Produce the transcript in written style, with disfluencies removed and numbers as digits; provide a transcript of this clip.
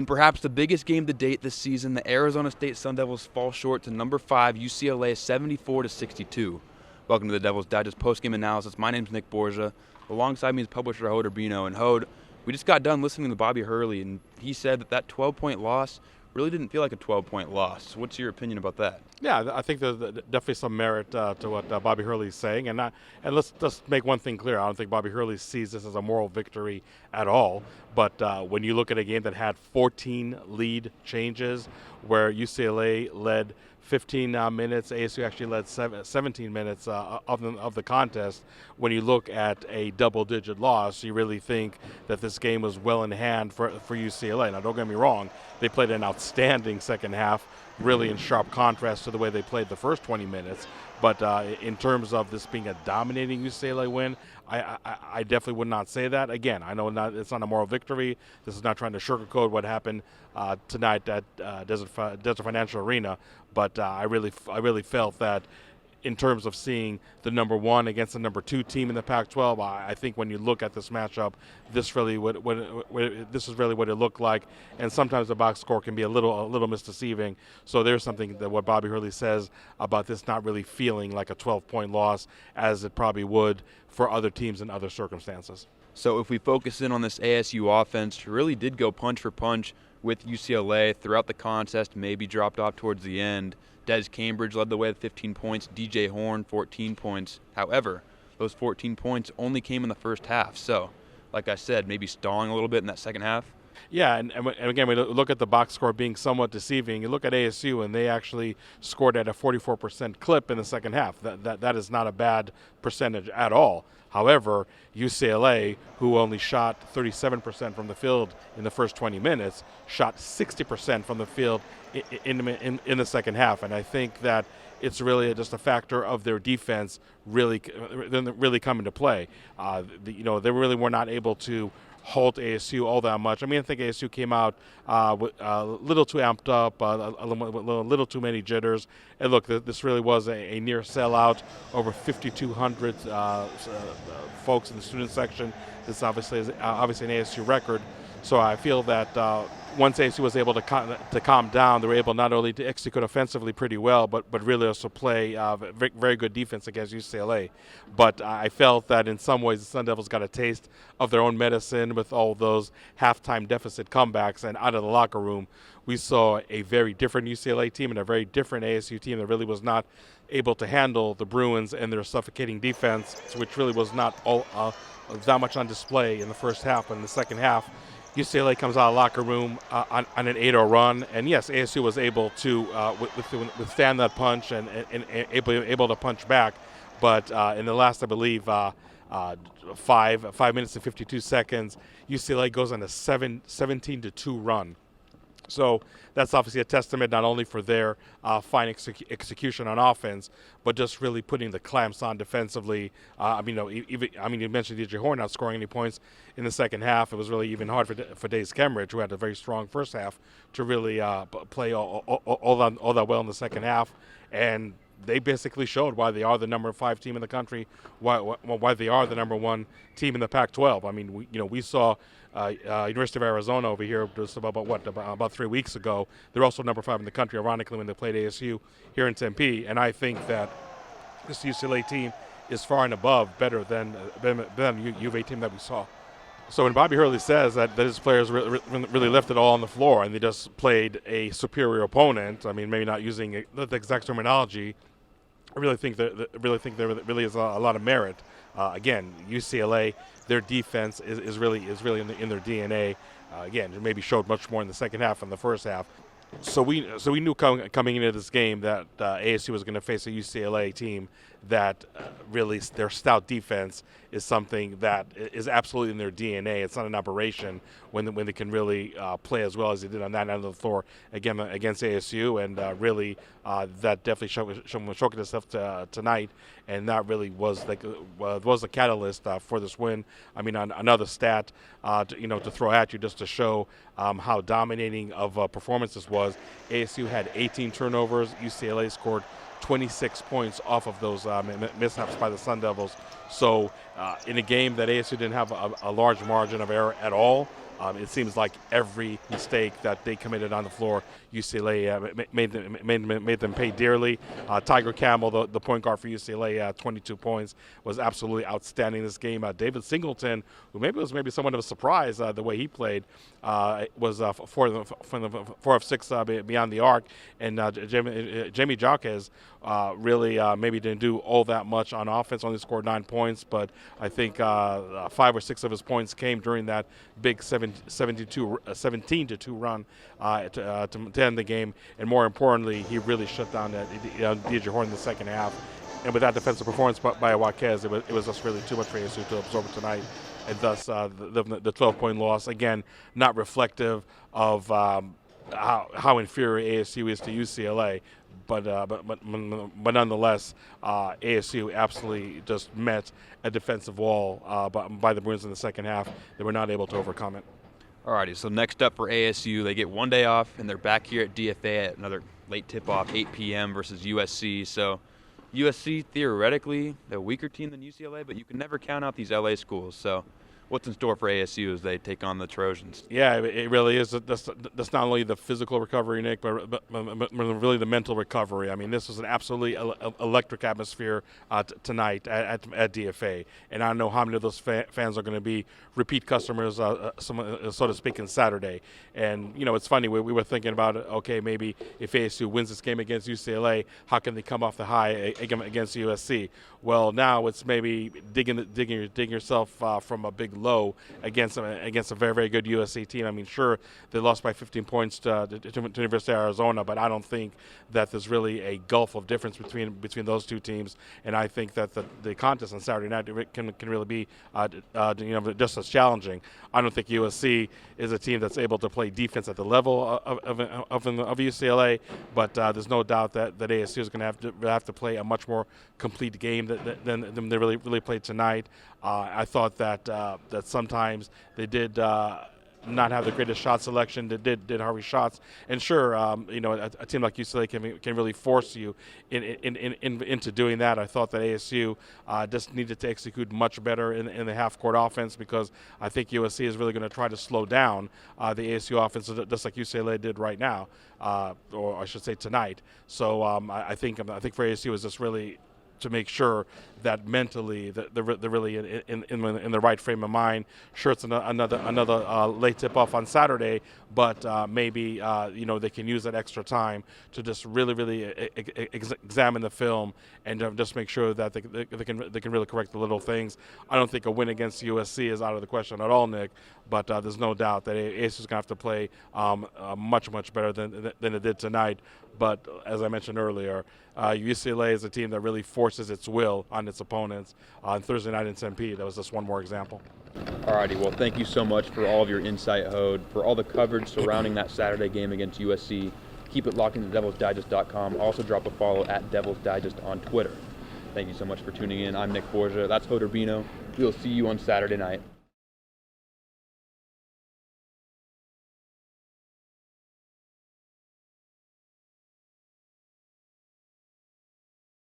In perhaps the biggest game to date this season, the Arizona State Sun Devils fall short to number 5 UCLA 74-62. Welcome to the Devils Digest postgame analysis. My name's Nick Borgia. Alongside me is publisher Hode Urbino. And Hode, we just got done listening to Bobby Hurley, and he said that 12-point loss really didn't feel like a 12-point loss. What's your opinion about that? Yeah, I think there's definitely some merit to what Bobby Hurley is saying. And let's just make one thing clear. I don't think Bobby Hurley sees this as a moral victory at all. But when you look at a game that had 14 lead changes, where UCLA led 15 minutes, ASU actually led 17 minutes of the contest. When you look at a double-digit loss, you really think that this game was well in hand for UCLA. Now, don't get me wrong, they played an outstanding second half, really in sharp contrast to the way they played the first 20 minutes. But in terms of this being a dominating UCLA win, I definitely would not say that. Again, I know it's not a moral victory. This is not trying to sugarcoat what happened tonight at Desert Financial Arena. But I really felt that in terms of seeing the number 1 against the number 2 team in the Pac-12, I think when you look at this matchup, this is really what it looked like. And sometimes the box score can be a little misdeceiving. So there's something that what Bobby Hurley says about this not really feeling like a 12-point loss as it probably would for other teams in other circumstances. So if we focus in on this ASU offense, who really did go punch for punch with UCLA throughout the contest, maybe dropped off towards the end. Des Cambridge led the way with 15 points, DJ Horn 14 points. However, those 14 points only came in the first half. So, like I said, maybe stalling a little bit in that second half. Yeah, and again, we look at the box score being somewhat deceiving. You look at ASU, and they actually scored at a 44% clip in the second half. That is not a bad percentage at all. However, UCLA, who only shot 37% from the field in the first 20 minutes, shot 60% from the field in the second half. And I think that it's really just a factor of their defense really coming to play. They really were not able to halt ASU all that much. I mean, I think ASU came out with a little too amped up, a little too many jitters. And look, this really was a near sellout, over 5,200 folks in the student section. This obviously is an ASU record. So I feel that once ASU was able to calm down, they were able not only to execute offensively pretty well, but really also play very good defense against UCLA. But I felt that in some ways the Sun Devils got a taste of their own medicine with all those halftime deficit comebacks, and out of the locker room, we saw a very different UCLA team and a very different ASU team that really was not able to handle the Bruins and their suffocating defense, which really was not that much on display in the first half. But in the second half, UCLA comes out of the locker room on an 8-0 run, and yes, ASU was able to withstand that punch and able to punch back. But in the last, I believe, 5 minutes and 52 seconds, UCLA goes on a 17-2 run. So that's obviously a testament not only for their fine execution on offense, but just really putting the clamps on defensively. You mentioned DJ Horn not scoring any points in the second half. It was really even hard for Des Cambridge, who had a very strong first half, to really play all that well in the second half. And they basically showed why they are the number 5 team in the country, why they are the number 1 team in the Pac-12. I mean, we saw University of Arizona over here just about 3 weeks ago. They're also number 5 in the country, ironically, when they played ASU here in Tempe. And I think that this UCLA team is far and above better than the U of A team that we saw. So when Bobby Hurley says that his players really left it all on the floor and they just played a superior opponent, I mean, maybe not using the exact terminology, I really think there really is a lot of merit. Again, UCLA, their defense is really in their DNA. Again, it maybe showed much more in the second half than the first half. So we knew coming into this game that ASU was going to face a UCLA team that really their stout defense is something that is absolutely in their DNA. It's not an aberration when they can really play as well as they did on that end of the floor again against ASU, and really that definitely showed itself tonight, and that really was the catalyst for this win. I mean, another stat to throw at you just to show how dominating of a performance this was. ASU had 18 turnovers. UCLA scored 26 points off of those mishaps by the Sun Devils. So in a game that ASU didn't have a large margin of error at all, It seems like every mistake that they committed on the floor, UCLA made them pay dearly. Tiger Campbell, the point guard for UCLA, 22 points, was absolutely outstanding this game. David Singleton, who was somewhat of a surprise the way he played, was 4 of 6 beyond the arc, and Jamie Jaquez really maybe didn't do all that much on offense. Only scored 9 points, but I think 5 or 6 of his points came during that big 17-2 run to end the game. And more importantly, he really shut down that DJ Horn in the second half. And with that defensive performance by Jaquez, it was just really too much for ASU to absorb tonight. And thus the 12-point loss, again, not reflective of how inferior ASU is to UCLA. But nonetheless, ASU absolutely just met a defensive wall by the Bruins in the second half. They were not able to overcome it. Alrighty, so next up for ASU, they get one day off, and they're back here at DFA at another late tip-off, 8 p.m. versus USC. So USC, theoretically, they're a weaker team than UCLA, but you can never count out these LA schools. So what's in store for ASU as they take on the Trojans? Yeah, it really is. That's not only the physical recovery, Nick, but really the mental recovery. I mean, this was an absolutely electric atmosphere tonight at DFA, and I don't know how many of those fans are going to be repeat customers, so to speak, on Saturday. And it's funny, we were thinking about okay, maybe if ASU wins this game against UCLA, how can they come off the high against USC? Well, now it's maybe digging yourself from a big low against a very, very good USC team. I mean, sure, they lost by 15 points to University of Arizona, but I don't think that there's really a gulf of difference between those two teams. And I think that the contest on Saturday night can really be just as challenging. I don't think USC is a team that's able to play defense at the level of UCLA, but there's no doubt that ASU is going to have to play a much more complete game than they really played tonight. I thought that sometimes they did not have the greatest shot selection. They did hurry shots, and sure, a team like UCLA can really force you into doing that. I thought that ASU just needed to execute much better in the half-court offense, because I think USC is really going to try to slow down the ASU offense, just like UCLA did right now, or I should say tonight. So I think for ASU is just really to make sure that mentally they're really in the right frame of mind. Sure, it's another late tip-off on Saturday, but maybe they can use that extra time to just really examine the film and just make sure that they can really correct the little things. I don't think a win against USC is out of the question at all, Nick, but there's no doubt that ASU is going to have to play much better than it did tonight. But as I mentioned earlier, UCLA is a team that really forces its will on its opponents. On Thursday night in Tempe, that was just one more example. Alrighty, well, thank you so much for all of your insight, Hode, for all the coverage surrounding that Saturday game against USC. Keep it locked into DevilsDigest.com. Also drop a follow at DevilsDigest on Twitter. Thank you so much for tuning in. I'm Nick Borgia. That's Hode Urbino. We'll see you on Saturday night.